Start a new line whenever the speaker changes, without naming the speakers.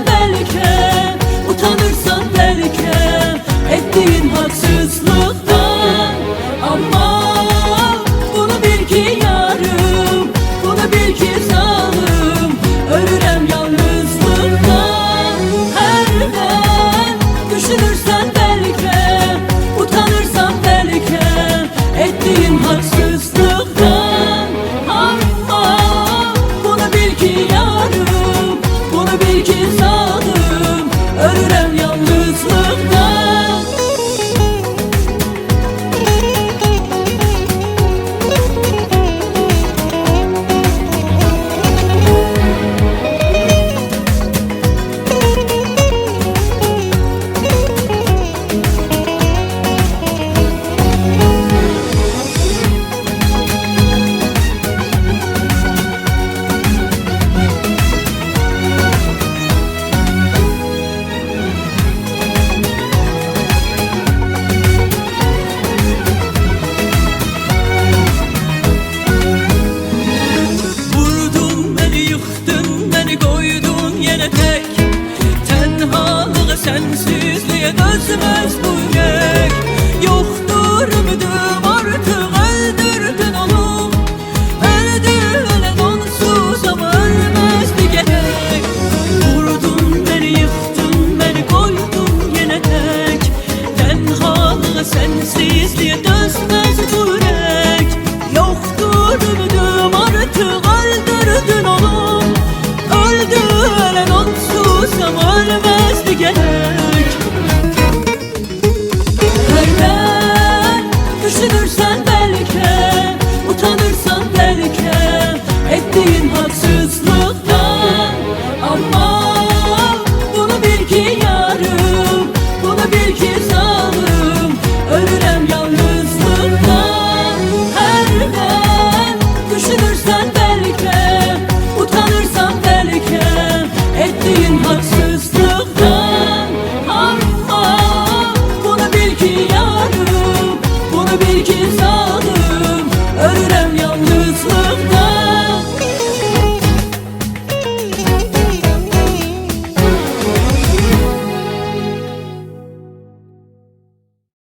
belki, utanırsan belki ettiğin haksızlıktan. Ama bunu bil ki yarım, bunu bil ki zalim, ölürem yalnızlıktan. Herden düşünürsen belki, utanırsan belki ettiğin haksızlıktan. Ama bunu bil ki yarım, bunu bil ki zalim, ölürem yalnızlıktan. Sensizliğe dözmez bu yürek. Yoktur ümidim artık, öldürdün onu. Öldüren onsuz ama ölmezdi gerek. Vurdun beni, yıktın beni, koydun yine tek. Tenhalığa sensizliğe dözmez bu yürek. Yoktur ümidim artık, öldürdün onu. Öldüren onsuz ama ölmezdi gerek.